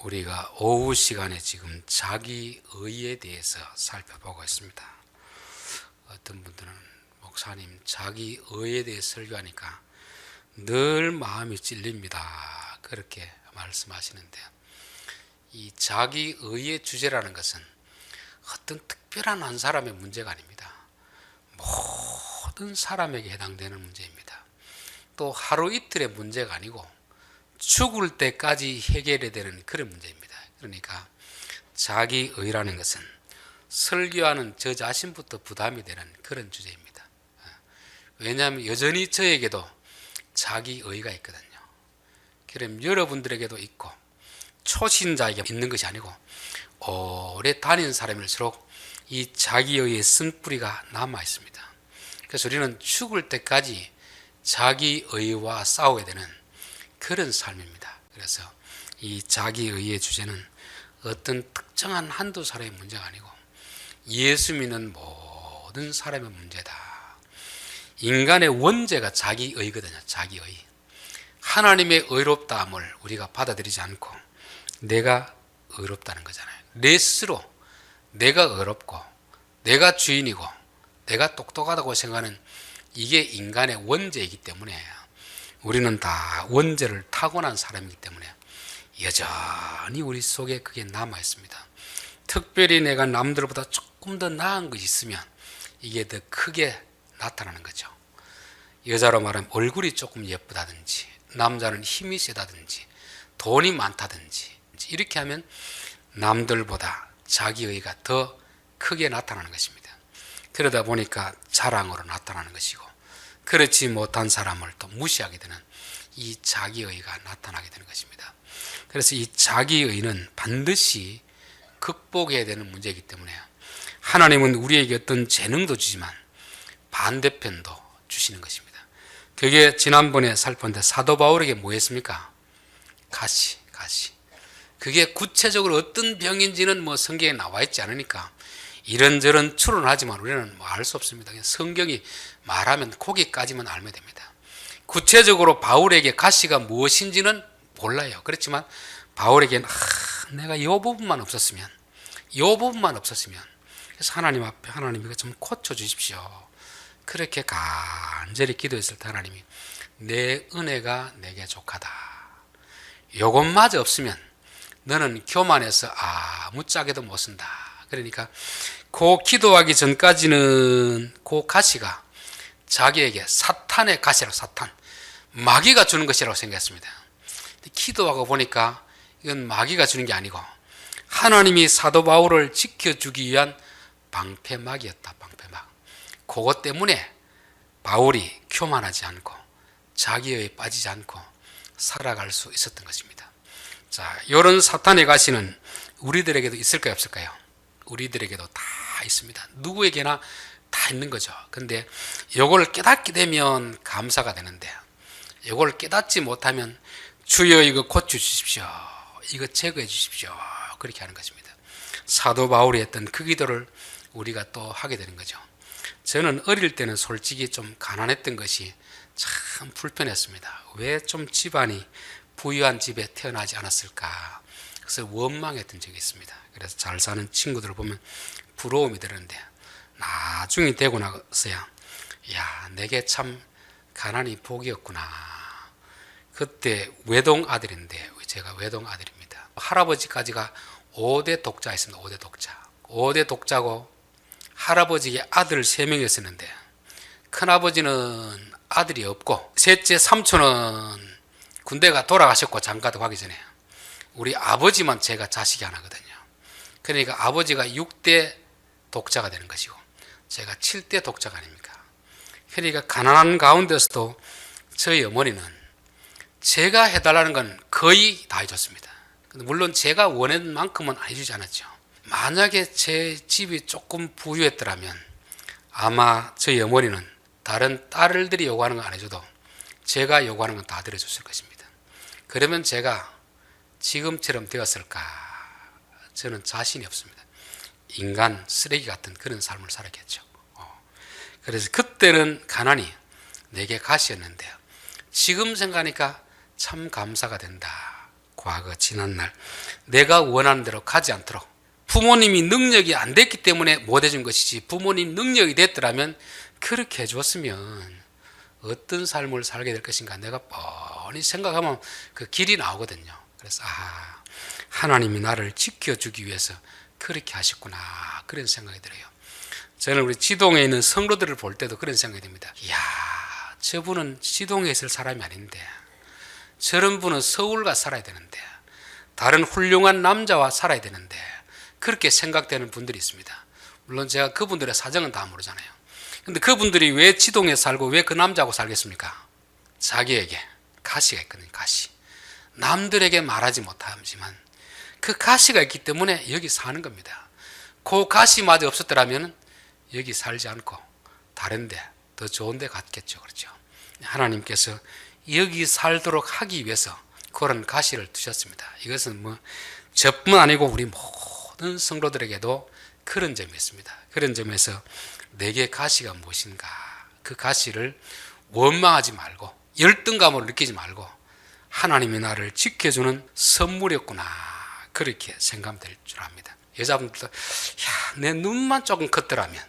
우리가 오후 시간에 지금 자기의에 대해서 살펴보고 있습니다. 어떤 분들은 목사님 자기의에 대해서 설교하니까 늘 마음이 찔립니다. 그렇게 말씀하시는데, 이 자기의의 주제라는 것은 어떤 특별한 한 사람의 문제가 아닙니다. 모든 사람에게 해당되는 문제입니다. 또 하루 이틀의 문제가 아니고 죽을 때까지 해결해야 되는 그런 문제입니다. 그러니까 자기의라는 것은 설교하는 저 자신부터 부담이 되는 그런 주제입니다. 왜냐하면 여전히 저에게도 자기의가 있거든요. 그럼 여러분들에게도 있고 초신자에게 있는 것이 아니고 오래 다닌 사람일수록 이 자기의의 쓴뿌리가 남아 있습니다. 그래서 우리는 죽을 때까지 자기의와 싸우게 되는 그런 삶입니다. 그래서 이 자기의의 주제는 어떤 특정한 한두 사람의 문제가 아니고 예수 믿는 모든 사람의 문제다. 인간의 원죄가 자기의거든요. 자기의. 하나님의 의롭다함을 우리가 받아들이지 않고 내가 의롭다는 거잖아요. 내 스스로 내가 의롭고 내가 주인이고 내가 똑똑하다고 생각하는 이게 인간의 원죄이기 때문에 우리는 다 원죄를 타고난 사람이기 때문에 여전히 우리 속에 그게 남아 있습니다. 특별히 내가 남들보다 조금 더 나은 것이 있으면 이게 더 크게 나타나는 거죠. 여자로 말하면 얼굴이 조금 예쁘다든지, 남자는 힘이 세다든지, 돈이 많다든지, 이렇게 하면 남들보다 자기의가 더 크게 나타나는 것입니다. 그러다 보니까 자랑으로 나타나는 것이고, 그렇지 못한 사람을 또 무시하게 되는 이 자기의가 나타나게 되는 것입니다. 그래서 이 자기의는 반드시 극복해야 되는 문제이기 때문에 하나님은 우리에게 어떤 재능도 주지만 반대편도 주시는 것입니다. 그게 지난번에 살폈는데 사도 바울에게 뭐 했습니까? 가시. 그게 구체적으로 어떤 병인지는 뭐 성경에 나와 있지 않으니까 이런저런 추론하지만 우리는 뭐 알 수 없습니다. 성경이 말하면 거기까지만 알면 됩니다. 구체적으로 바울에게 가시가 무엇인지는 몰라요. 그렇지만 바울에게는 내가 이 부분만 없었으면 그래서 하나님 앞에 하나님 이거 좀 고쳐주십시오. 그렇게 간절히 기도했을 때 하나님이 내 은혜가 내게 족하다. 요것마저 없으면 너는 교만해서 아무짝에도 못 쓴다. 그러니까 그 기도하기 전까지는 그 가시가 자기에게 사탄의 가시라고, 사탄 마귀가 주는 것이라고 생각했습니다. 기도하고 보니까 이건 마귀가 주는 게 아니고 하나님이 사도 바울을 지켜주기 위한 방패막이었다. 방패막. 그것 때문에 바울이 교만하지 않고 자기에 빠지지 않고 살아갈 수 있었던 것입니다. 자, 이런 사탄의 가시는 우리들에게도 있을까요, 없을까요? 우리들에게도 다 있습니다. 누구에게나 다 있는 거죠. 근데 이걸 깨닫게 되면 감사가 되는데 이걸 깨닫지 못하면 주여 이거 고쳐주십시오. 이거 제거해 주십시오. 그렇게 하는 것입니다. 사도 바울이 했던 그 기도를 우리가 또 하게 되는 거죠. 저는 어릴 때는 솔직히 좀 가난했던 것이 참 불편했습니다. 왜 좀 집안이 부유한 집에 태어나지 않았을까? 그래서 원망했던 적이 있습니다. 그래서 잘 사는 친구들을 보면 부러움이 드는데 나중이 되고 나서야 내게 참 가난이 복이었구나. 그때 외동 아들인데 제가 외동 아들입니다. 할아버지까지가 5대 독자였습니다. 5대 독자. 5대 독자고 할아버지에게 아들 3명이었는데 큰아버지는 아들이 없고 셋째 삼촌은 군대가 돌아가셨고 장가도 가기 전에 우리 아버지만 제가 자식이 하나거든요. 그러니까 아버지가 6대 독자가 되는 것이고 제가 7대 독자가 아닙니까? 그러니까 가난한 가운데서도 저희 어머니는 제가 해달라는 건 거의 다 해줬습니다. 물론 제가 원하는 만큼은 해주지 않았죠. 만약에 제 집이 조금 부유했더라면 아마 저희 어머니는 다른 딸들이 요구하는 건 안 해줘도 제가 요구하는 건 다 들어줬을 것입니다. 그러면 제가 지금처럼 되었을까? 저는 자신이 없습니다. 인간 쓰레기 같은 그런 삶을 살았겠죠. 그래서 그때는 가난이 내게 가시였는데 지금 생각하니까 참 감사가 된다. 그 과거 지난날 내가 원하는 대로 가지 않도록, 부모님이 능력이 안 됐기 때문에 못 해준 것이지 부모님 능력이 됐더라면 그렇게 해줬으면 어떤 삶을 살게 될 것인가 내가 뻔히 생각하면 그 길이 나오거든요. 그래서 하나님이 나를 지켜주기 위해서 그렇게 하셨구나, 그런 생각이 들어요. 저는 우리 지동에 있는 성도들을 볼 때도 그런 생각이 듭니다. 이야, 저분은 지동에 있을 사람이 아닌데, 저런 분은 서울 가 살아야 되는데, 다른 훌륭한 남자와 살아야 되는데, 그렇게 생각되는 분들이 있습니다. 물론 제가 그분들의 사정은 다 모르잖아요. 근데 그분들이 왜 지동에 살고 왜 그 남자하고 살겠습니까? 자기에게 가시가 있거든요. 가시. 남들에게 말하지 못하지만 그 가시가 있기 때문에 여기 사는 겁니다. 그 가시마저 없었더라면 여기 살지 않고 다른 데, 더 좋은 데 갔겠죠. 그렇죠? 하나님께서 여기 살도록 하기 위해서 그런 가시를 두셨습니다. 이것은 뭐 저뿐 아니고 우리 모든 성도들에게도 그런 점이 있습니다. 그런 점에서 내게 가시가 무엇인가, 그 가시를 원망하지 말고 열등감으로 느끼지 말고 하나님이 나를 지켜주는 선물이었구나, 그렇게 생각하면 될 줄 압니다. 여자분들도 내 눈만 조금 컸더라면,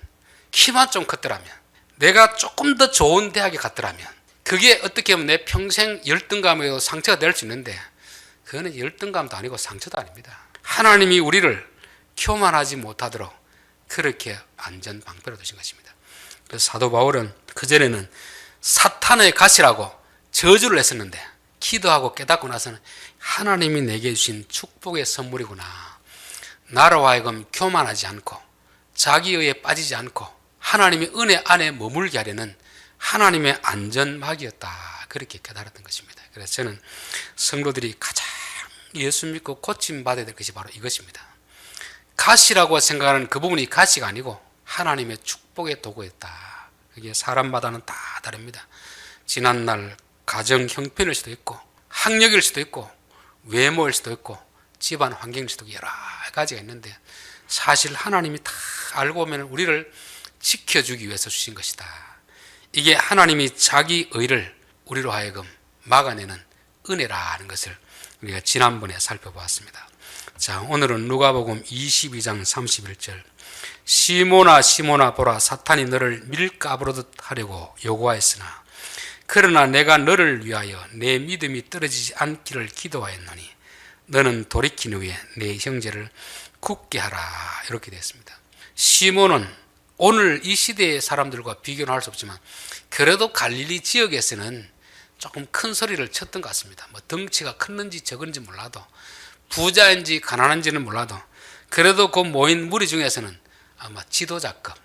키만 좀 컸더라면, 내가 조금 더 좋은 대학에 갔더라면, 그게 어떻게 보면 내 평생 열등감에도 상처가 될 수 있는데 그거는 열등감도 아니고 상처도 아닙니다. 하나님이 우리를 교만하지 못하도록 그렇게 안전 방패로 두신 것입니다. 그래서 사도 바울은 그전에는 사탄의 가시라고 저주를 했었는데 기도하고 깨닫고 나서는 하나님이 내게 주신 축복의 선물이구나, 나로 하여금 교만하지 않고 자기의에 빠지지 않고 하나님의 은혜 안에 머물게 하려는 하나님의 안전막이었다, 그렇게 깨달았던 것입니다. 그래서 저는 성도들이 가장 예수 믿고 고침받아야 될 것이 바로 이것입니다. 가시라고 생각하는 그 부분이 가시가 아니고 하나님의 축복의 도구였다. 그게 사람마다는 다 다릅니다. 지난날 가정 형편일 수도 있고 학력일 수도 있고 외모일 수도 있고 집안 환경일 수도 있고 여러 가지가 있는데, 사실 하나님이 다 알고 보면 우리를 지켜주기 위해서 주신 것이다. 이게 하나님이 자기 의를 우리로 하여금 막아내는 은혜라는 것을 우리가 지난번에 살펴보았습니다. 자, 오늘은 누가복음 22장 31절. 시몬아 시몬아 보라, 사탄이 너를 밀가부르듯 하려고 요구하였으나 그러나 내가 너를 위하여 내 믿음이 떨어지지 않기를 기도하였노니 너는 돌이킨 후에 내 형제를 굳게 하라, 이렇게 되었습니다. 시몬은 오늘 이 시대의 사람들과 비교는 할 수 없지만 그래도 갈릴리 지역에서는 조금 큰 소리를 쳤던 것 같습니다. 뭐 덩치가 컸는지 적은지 몰라도, 부자인지 가난한지는 몰라도, 그래도 그 모인 무리 중에서는 아마 지도자급,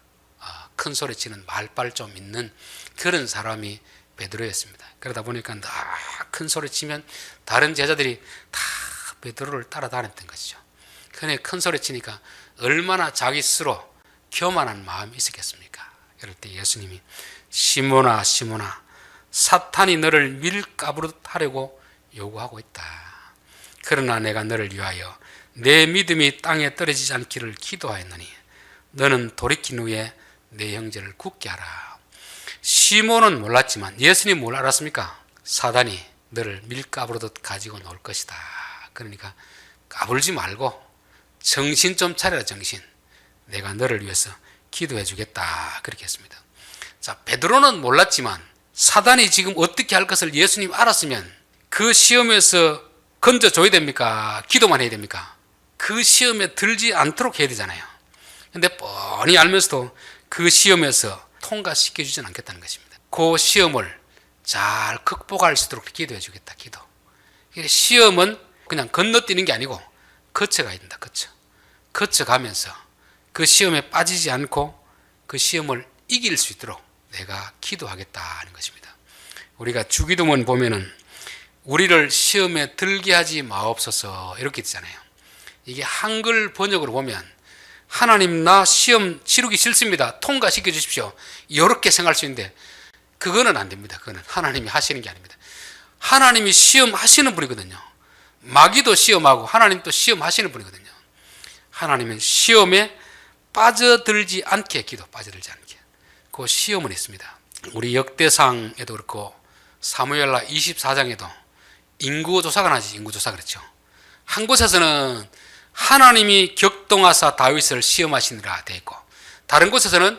큰 소리 치는 말빨 좀 있는 그런 사람이 베드로였습니다. 그러다 보니까 큰 소리 치면 다른 제자들이 다 베드로를 따라다녔던 것이죠. 그런데 큰 소리 치니까 얼마나 자기 스스로 교만한 마음이 있었겠습니까? 그럴 때 예수님이 시몬아 시몬아, 사탄이 너를 밀가부르듯 하려고 요구하고 있다. 그러나 내가 너를 위하여 내 믿음이 땅에 떨어지지 않기를 기도하였노니 너는 돌이킨 후에 내 형제를 굳게 하라. 시몬은 몰랐지만 예수님이 뭘 알았습니까? 사단이 너를 밀가부르듯 가지고 놀 것이다. 그러니까 까불지 말고 정신 좀 차려라, 정신. 내가 너를 위해서 기도해 주겠다, 그렇게 했습니다. 자, 베드로는 몰랐지만 사단이 지금 어떻게 할 것을 예수님 알았으면 그 시험에서 건져줘야 됩니까? 기도만 해야 됩니까? 그 시험에 들지 않도록 해야 되잖아요. 근데 뻔히 알면서도 그 시험에서 통과시켜 주진 않겠다는 것입니다. 그 시험을 잘 극복할 수 있도록 기도해 주겠다, 기도. 시험은 그냥 건너뛰는 게 아니고 거쳐가야 된다, 거쳐가면서 그 시험에 빠지지 않고 그 시험을 이길 수 있도록 내가 기도하겠다는 것입니다. 우리가 주기도문 보면은 우리를 시험에 들게 하지 마옵소서, 이렇게 되잖아요. 이게 한글 번역으로 보면 하나님 나 시험 치르기 싫습니다, 통과시켜 주십시오, 이렇게 생각할 수 있는데 그거는 안 됩니다. 그거는 하나님이 하시는 게 아닙니다. 하나님이 시험하시는 분이거든요. 마귀도 시험하고 하나님도 시험하시는 분이거든요. 하나님은 시험에 빠져들지 않게 빠져들지 않게. 그 시험은 있습니다. 우리 역대상에도 그렇고 사무엘하 24장에도 인구조사가 나지, 인구조사 그랬죠. 한 곳에서는 하나님이 격동하사 다윗을 시험하시느라 되어 있고, 다른 곳에서는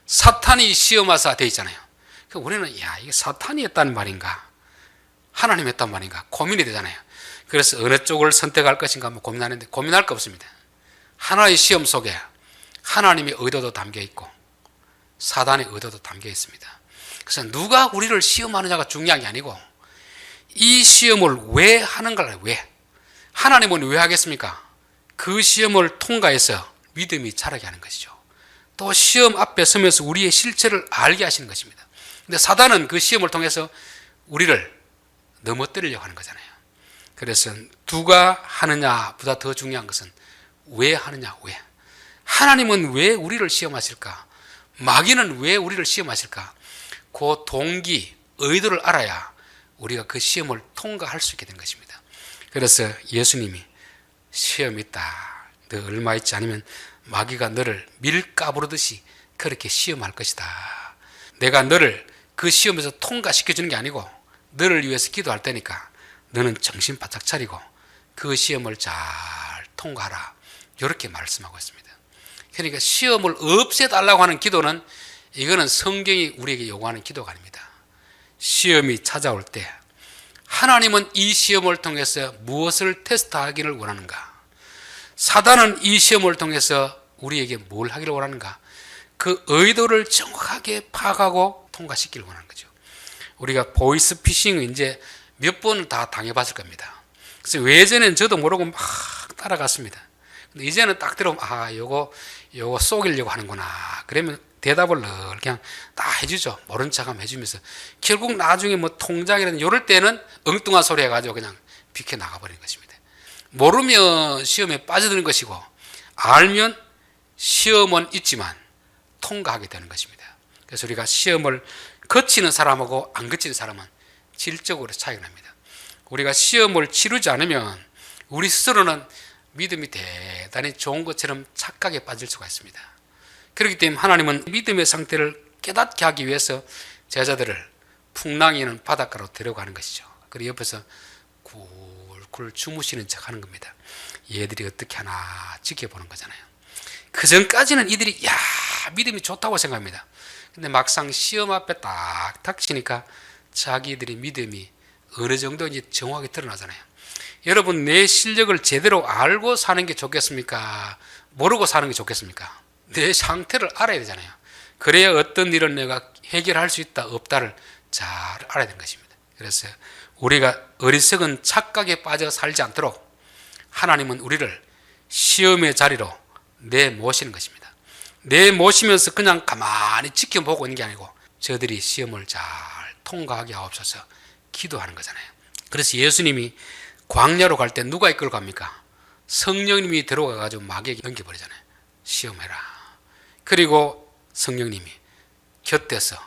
사탄이 시험하사 되어 있잖아요. 우리는 이게 사탄이 했다는 말인가 하나님이 했단 말인가 고민이 되잖아요. 그래서 어느 쪽을 선택할 것인가 고민하는데 고민할 거 없습니다. 하나의 시험 속에 하나님의 의도도 담겨 있고 사단의 의도도 담겨 있습니다. 그래서 누가 우리를 시험하느냐가 중요한 게 아니고 이 시험을 왜 하는가를 왜 하나님은 왜 하겠습니까? 그 시험을 통과해서 믿음이 자라게 하는 것이죠. 또 시험 앞에 서면서 우리의 실체를 알게 하시는 것입니다. 근데 사단은 그 시험을 통해서 우리를 넘어뜨리려고 하는 거잖아요. 그래서 누가 하느냐보다 더 중요한 것은 왜 하느냐, 왜. 하나님은 왜 우리를 시험하실까? 마귀는 왜 우리를 시험하실까? 그 동기, 의도를 알아야 우리가 그 시험을 통과할 수 있게 된 것입니다. 그래서 예수님이 시험이 있다. 너 얼마 있지 않으면 마귀가 너를 밀가부르듯이 그렇게 시험할 것이다. 내가 너를 그 시험에서 통과시켜주는 게 아니고 너를 위해서 기도할 테니까 너는 정신 바짝 차리고 그 시험을 잘 통과하라. 이렇게 말씀하고 있습니다. 그러니까 시험을 없애달라고 하는 기도는 이거는 성경이 우리에게 요구하는 기도가 아닙니다. 시험이 찾아올 때 하나님은 이 시험을 통해서 무엇을 테스트하기를 원하는가? 사단은 이 시험을 통해서 우리에게 뭘 하기를 원하는가? 그 의도를 정확하게 파악하고 통과시키기를 원하는 거죠. 우리가 보이스피싱을 이제 몇 번 다 당해봤을 겁니다. 그래서 예전엔 저도 모르고 막 따라갔습니다. 근데 이제는 딱 들어보면 요거 속이려고 하는구나. 그러면 대답을 그냥 다 해주죠. 모른 척하면 해주면서 결국 나중에 뭐 통장이라든 이럴 때는 엉뚱한 소리 해가지고 그냥 비켜 나가버리는 것입니다. 모르면 시험에 빠져드는 것이고 알면 시험은 있지만 통과하게 되는 것입니다. 그래서 우리가 시험을 거치는 사람하고 안 거치는 사람은 질적으로 차이가 납니다. 우리가 시험을 치르지 않으면 우리 스스로는 믿음이 대단히 좋은 것처럼 착각에 빠질 수가 있습니다. 그렇기 때문에 하나님은 믿음의 상태를 깨닫게 하기 위해서 제자들을 풍랑이 있는 바닷가로 데려가는 것이죠. 그리고 옆에서 굴굴 주무시는 척 하는 겁니다. 얘들이 어떻게 하나 지켜보는 거잖아요. 그 전까지는 이들이 믿음이 좋다고 생각합니다. 근데 막상 시험 앞에 딱 닥치니까 자기들이 믿음이 어느 정도인지 정확하게 드러나잖아요. 여러분, 내 실력을 제대로 알고 사는 게 좋겠습니까? 모르고 사는 게 좋겠습니까? 내 상태를 알아야 되잖아요. 그래야 어떤 일은 내가 해결할 수 있다 없다를 잘 알아야 되는 것입니다. 그래서 우리가 어리석은 착각에 빠져 살지 않도록 하나님은 우리를 시험의 자리로 내모시는 것입니다. 내모시면서 그냥 가만히 지켜보고 있는 게 아니고 저들이 시험을 잘 통과하게 하옵소서 기도하는 거잖아요. 그래서 예수님이 광야로 갈 때 누가 이끌고 갑니까? 성령님이 들어가가지고 마귀에게 넘겨버리잖아요. 시험해라. 그리고 성령님이 곁에서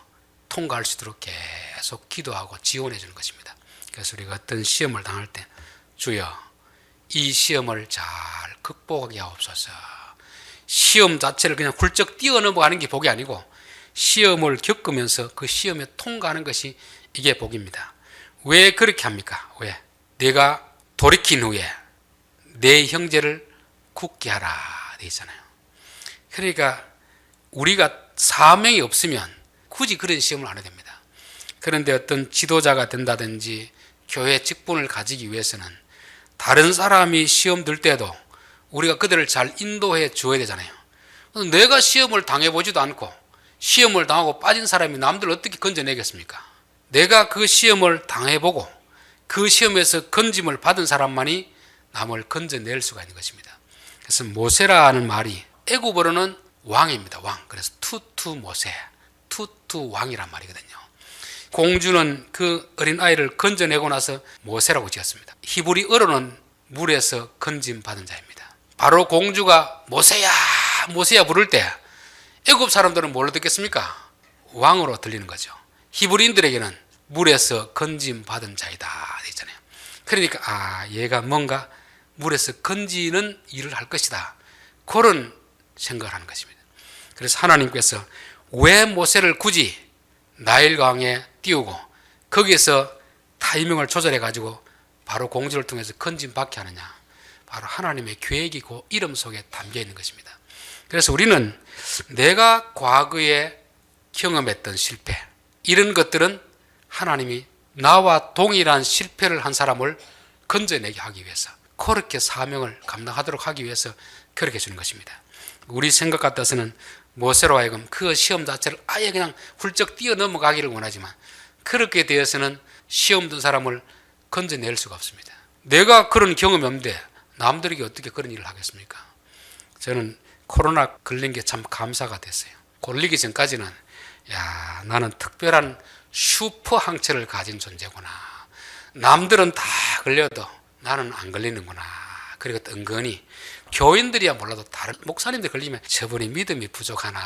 통과할 수 있도록 계속 기도하고 지원해 주는 것입니다. 그래서 우리가 어떤 시험을 당할 때 주여 이 시험을 잘 극복하게 하옵소서. 시험 자체를 그냥 훌쩍 뛰어넘어가는 게 복이 아니고 시험을 겪으면서 그 시험에 통과하는 것이 이게 복입니다. 왜 그렇게 합니까? 왜? 내가 돌이킨 후에 내 형제를 굳게 하라 돼 있잖아요. 그러니까 우리가 사명이 없으면 굳이 그런 시험을 안 해야 됩니다. 그런데 어떤 지도자가 된다든지 교회 직분을 가지기 위해서는 다른 사람이 시험 들 때도 우리가 그들을 잘 인도해 줘야 되잖아요. 내가 시험을 당해보지도 않고 시험을 당하고 빠진 사람이 남들을 어떻게 건져내겠습니까? 내가 그 시험을 당해보고 그 시험에서 건짐을 받은 사람만이 남을 건져낼 수가 있는 것입니다. 그래서 모세라는 말이 애굽어로는 왕입니다. 왕. 그래서 투투 모세, 투투 왕이란 말이거든요. 공주는 그 어린아이를 건져내고 나서 모세라고 지었습니다. 히브리어로는 물에서 건짐 받은 자입니다. 바로 공주가 모세야 모세야 부를 때 애굽 사람들은 뭘로 듣겠습니까? 왕으로 들리는 거죠. 히브리인들에게는 물에서 건짐 받은 자이다 있잖아요. 그러니까 얘가 뭔가 물에서 건지는 일을 할 것이다. 그런 생각을 하는 것입니다. 그래서 하나님께서 왜 모세를 굳이 나일강에 띄우고 거기에서 타이밍을 조절해 가지고 바로 공주를 통해서 건짐 받게 하느냐. 바로 하나님의 계획이고 이름 속에 담겨 있는 것입니다. 그래서 우리는 내가 과거에 경험했던 실패, 이런 것들은 하나님이 나와 동일한 실패를 한 사람을 건져내게 하기 위해서, 그렇게 사명을 감당하도록 하기 위해서 그렇게 주는 것입니다. 우리 생각 같아서는 모세로 하여금 그 시험 자체를 아예 그냥 훌쩍 뛰어넘어가기를 원하지만, 그렇게 되어서는 시험 든 사람을 건져낼 수가 없습니다. 내가 그런 경험이 없는데 남들에게 어떻게 그런 일을 하겠습니까? 저는 코로나 걸린 게 참 감사가 됐어요. 걸리기 전까지는 나는 특별한 슈퍼 항체를 가진 존재구나, 남들은 다 걸려도 나는 안 걸리는구나. 그리고 은근히 교인들이야 몰라도 다른 목사님들 걸리면 저분이 믿음이 부족하나,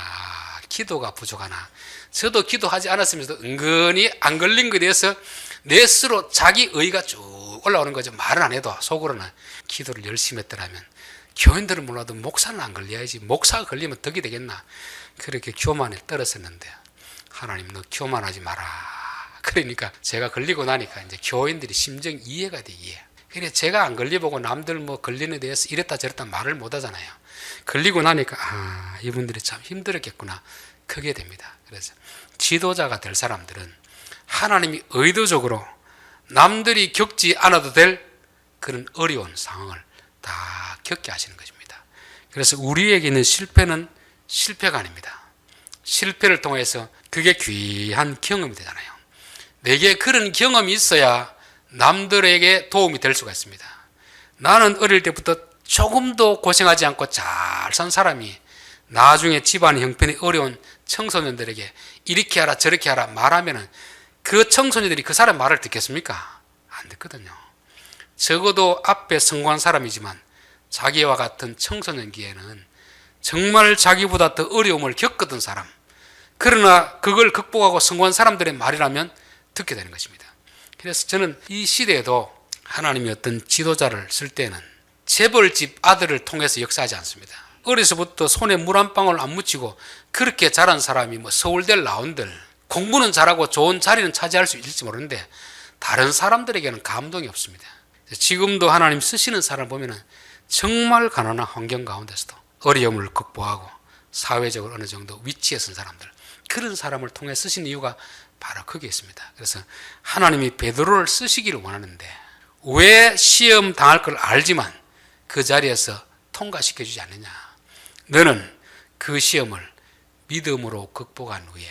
기도가 부족하나, 저도 기도하지 않았으면서도 은근히 안 걸린 것에 대해서 내 스스로 자기 의가 쭉 올라오는 거죠. 말은 안 해도 속으로는 기도를 열심히 했더라면, 교인들은 몰라도 목사는 안 걸려야지, 목사가 걸리면 덕이 되겠나, 그렇게 교만에 떨었었는데 하나님 너 교만하지 마라. 그러니까 제가 걸리고 나니까 이제 교인들이 심정 이해가 돼, 이해. 그래 제가 안 걸려보고 남들 뭐 걸리는 데에서 이랬다 저랬다 말을 못 하잖아요. 걸리고 나니까 이분들이 참 힘들었겠구나, 그게 됩니다. 그래서 지도자가 될 사람들은 하나님이 의도적으로 남들이 겪지 않아도 될 그런 어려운 상황을 다 겪게 하시는 것입니다. 그래서 우리에게 있는 실패는 실패가 아닙니다. 실패를 통해서 그게 귀한 경험이 되잖아요. 내게 그런 경험이 있어야 남들에게 도움이 될 수가 있습니다. 나는 어릴 때부터 조금도 고생하지 않고 잘 산 사람이 나중에 집안 형편이 어려운 청소년들에게 이렇게 하라 저렇게 하라 말하면은 그 청소년들이 그 사람 말을 듣겠습니까? 안 듣거든요. 적어도 앞에 성공한 사람이지만 자기와 같은 청소년기에는 정말 자기보다 더 어려움을 겪었던 사람, 그러나 그걸 극복하고 성공한 사람들의 말이라면 듣게 되는 것입니다. 그래서 저는 이 시대에도 하나님이 어떤 지도자를 쓸 때는 재벌집 아들을 통해서 역사하지 않습니다. 어려서부터 손에 물 한 방울 안 묻히고 그렇게 자란 사람이 뭐 서울대를 나온들 공부는 잘하고 좋은 자리는 차지할 수 있을지 모르는데 다른 사람들에게는 감동이 없습니다. 지금도 하나님 쓰시는 사람을 보면 정말 가난한 환경 가운데서도 어려움을 극복하고 사회적으로 어느 정도 위치에 선 사람들, 그런 사람을 통해 쓰신 이유가 바로 거기에 있습니다. 그래서 하나님이 베드로를 쓰시기를 원하는데 왜 시험 당할 걸 알지만 그 자리에서 통과시켜 주지 않느냐, 너는 그 시험을 믿음으로 극복한 후에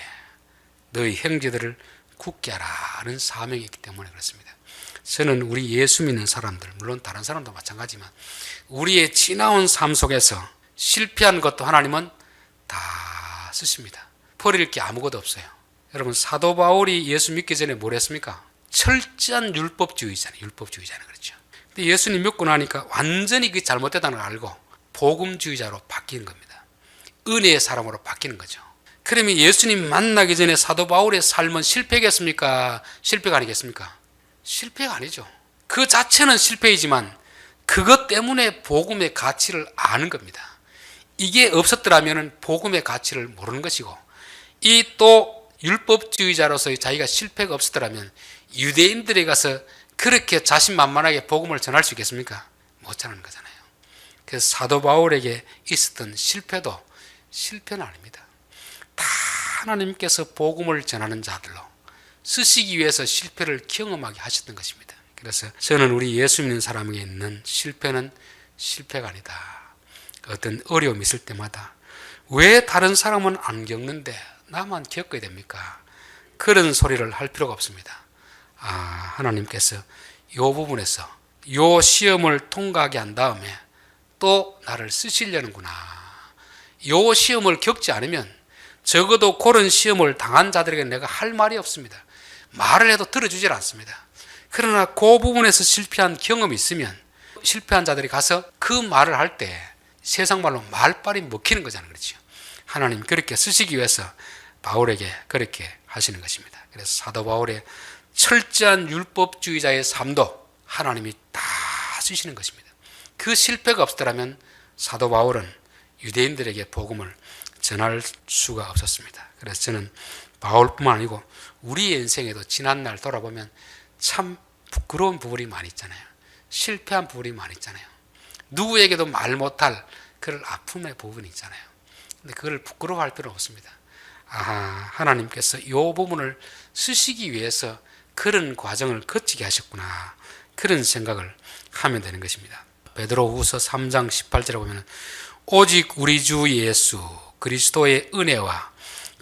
너희 형제들을 굳게 하라는 사명이 있기 때문에 그렇습니다. 저는 우리 예수 믿는 사람들, 물론 다른 사람도 마찬가지지만 우리의 지나온 삶 속에서 실패한 것도 하나님은 다 쓰십니다. 버릴 게 아무것도 없어요. 여러분, 사도 바울이 예수 믿기 전에 뭘 했습니까? 철저한 율법주의자는 그렇죠. 근데 예수님 믿고 나니까 완전히 그게 잘못됐다는 걸 알고 복음주의자로 바뀌는 겁니다. 은혜의 사람으로 바뀌는 거죠. 그러면 예수님 만나기 전에 사도 바울의 삶은 실패겠습니까? 실패가 아니겠습니까? 실패가 아니죠. 그 자체는 실패이지만 그것 때문에 복음의 가치를 아는 겁니다. 이게 없었더라면 복음의 가치를 모르는 것이고, 이 또 율법주의자로서의 자기가 실패가 없었더라면 유대인들에 가서 그렇게 자신만만하게 복음을 전할 수 있겠습니까? 못 전하는 거잖아요. 그래서 사도 바울에게 있었던 실패도 실패는 아닙니다. 다 하나님께서 복음을 전하는 자들로 쓰시기 위해서 실패를 경험하게 하셨던 것입니다. 그래서 저는 우리 예수 믿는 사람에게 있는 실패는 실패가 아니다. 어떤 어려움이 있을 때마다 왜 다른 사람은 안 겪는데 나만 겪어야 됩니까? 그런 소리를 할 필요가 없습니다. 하나님께서 이 부분에서 이 시험을 통과하게 한 다음에 또 나를 쓰시려는구나. 이 시험을 겪지 않으면 적어도 그런 시험을 당한 자들에게 내가 할 말이 없습니다. 말을 해도 들어주질 않습니다. 그러나 그 부분에서 실패한 경험이 있으면 실패한 자들이 가서 그 말을 할 때 세상 말로 말빨이 먹히는 거잖아요. 그렇죠? 하나님 그렇게 쓰시기 위해서 바울에게 그렇게 하시는 것입니다. 그래서 사도 바울의 철저한 율법주의자의 삶도 하나님이 다 쓰시는 것입니다. 그 실패가 없더라면 사도 바울은 유대인들에게 복음을 전할 수가 없었습니다. 그래서 저는 바울뿐만 아니고 우리의 인생에도 지난날 돌아보면 참 부끄러운 부분이 많이 있잖아요. 실패한 부분이 많이 있잖아요. 누구에게도 말 못할 그런 아픔의 부분이 있잖아요. 근데 그걸 부끄러워할 필요는 없습니다. 하나님께서 이 부분을 쓰시기 위해서 그런 과정을 거치게 하셨구나, 그런 생각을 하면 되는 것입니다. 베드로후서 3장 18절에 보면 오직 우리 주 예수 그리스도의 은혜와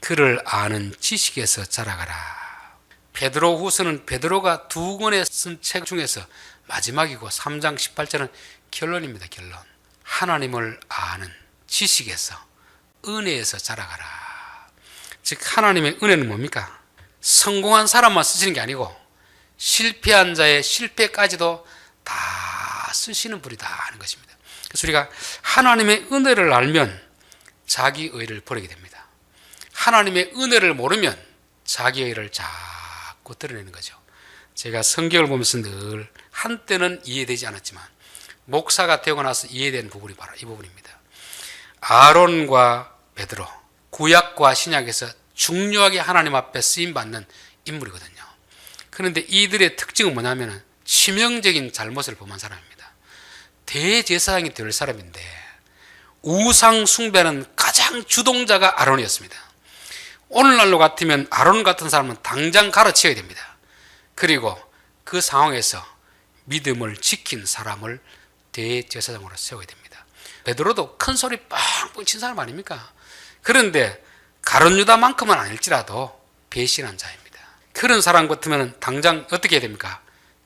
그를 아는 지식에서 자라가라. 베드로후서는 베드로가 2권에 쓴 책 중에서 마지막이고 3장 18절은 결론입니다. 결론. 하나님을 아는 지식에서, 은혜에서 자라가라. 즉 하나님의 은혜는 뭡니까? 성공한 사람만 쓰시는 게 아니고 실패한 자의 실패까지도 다 쓰시는 분이다 하는 것입니다. 그래서 우리가 하나님의 은혜를 알면 자기 의를 버리게 됩니다. 하나님의 은혜를 모르면 자기 의를 자꾸 드러내는 거죠. 제가 성경을 보면서 늘 한때는 이해되지 않았지만 목사가 되고 나서 이해된 부분이 바로 이 부분입니다. 아론과 베드로, 구약과 신약에서 중요하게 하나님 앞에 쓰임받는 인물이거든요. 그런데 이들의 특징은 뭐냐면 치명적인 잘못을 범한 사람입니다. 대제사장이 될 사람인데 우상 숭배는 가장 주동자가 아론이었습니다. 오늘날로 같으면 아론 같은 사람은 당장 가르쳐야 됩니다. 그리고 그 상황에서 믿음을 지킨 사람을 대제사장으로 세워야 됩니다. 베드로도 큰 소리 뻥뻥 친 사람 아닙니까? 그런데 가룟 유다만큼은 아닐지라도 배신한 자입니다. 그런 사람 같으면 당장 어떻게 해야 됩니까?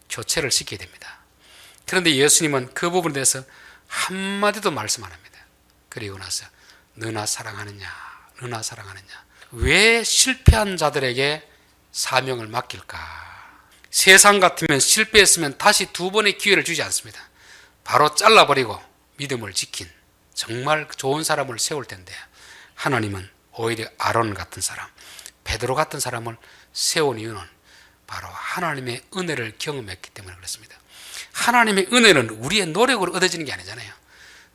교체를 시켜야 됩니다. 그런데 예수님은 그 부분에 대해서 한마디도 말씀 안 합니다. 그리고 나서 너나 사랑하느냐, 너나 사랑하느냐. 왜 실패한 자들에게 사명을 맡길까? 세상 같으면 실패했으면 다시 2번의 기회를 주지 않습니다. 바로 잘라버리고 믿음을 지킨 정말 좋은 사람을 세울 텐데 하나님은 오히려 아론 같은 사람, 베드로 같은 사람을 세운 이유는 바로 하나님의 은혜를 경험했기 때문에 그렇습니다. 하나님의 은혜는 우리의 노력으로 얻어지는 게 아니잖아요.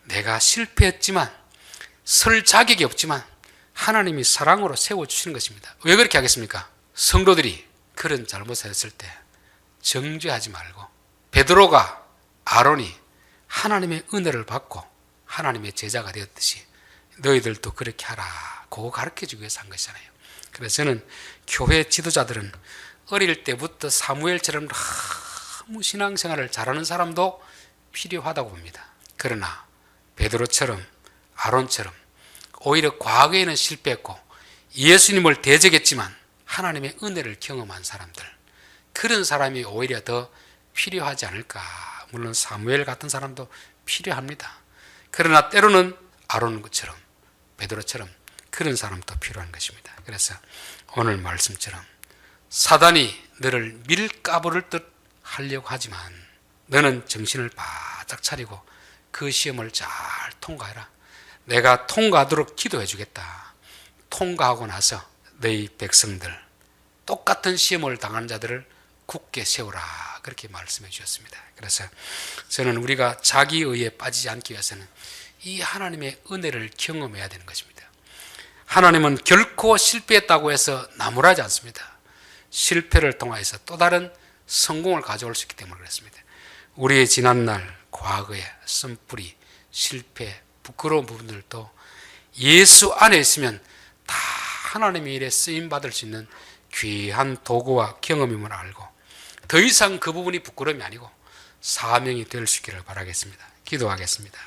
내가 실패했지만, 설 자격이 없지만 하나님이 사랑으로 세워주시는 것입니다. 왜 그렇게 하겠습니까? 성도들이 그런 잘못을 했을 때 정죄하지 말고, 베드로가, 아론이 하나님의 은혜를 받고 하나님의 제자가 되었듯이 너희들도 그렇게 하라, 그거 가르쳐주기 위해서 한 것이잖아요. 그래서 저는 교회 지도자들은 어릴 때부터 사무엘처럼 너무 신앙생활을 잘하는 사람도 필요하다고 봅니다. 그러나 베드로처럼, 아론처럼 오히려 과거에는 실패했고 예수님을 대적했지만 하나님의 은혜를 경험한 사람들, 그런 사람이 오히려 더 필요하지 않을까. 물론 사무엘 같은 사람도 필요합니다. 그러나 때로는 아론처럼, 베드로처럼 그런 사람도 필요한 것입니다. 그래서 오늘 말씀처럼 사단이 너를 밀가부를 듯 하려고 하지만 너는 정신을 바짝 차리고 그 시험을 잘 통과해라. 내가 통과하도록 기도해 주겠다. 통과하고 나서 너희 백성들, 똑같은 시험을 당한 자들을 굳게 세우라, 그렇게 말씀해 주셨습니다. 그래서 저는 우리가 자기의에 빠지지 않기 위해서는 이 하나님의 은혜를 경험해야 되는 것입니다. 하나님은 결코 실패했다고 해서 나무라지 않습니다. 실패를 통해서 또 다른 성공을 가져올 수 있기 때문에 그렇습니다. 우리의 지난날, 과거의 쓴뿌리, 실패, 부끄러운 부분들도 예수 안에 있으면 다 하나님의 일에 쓰임받을 수 있는 귀한 도구와 경험임을 알고 더 이상 그 부분이 부끄러움이 아니고 사명이 될 수 있기를 바라겠습니다. 기도하겠습니다.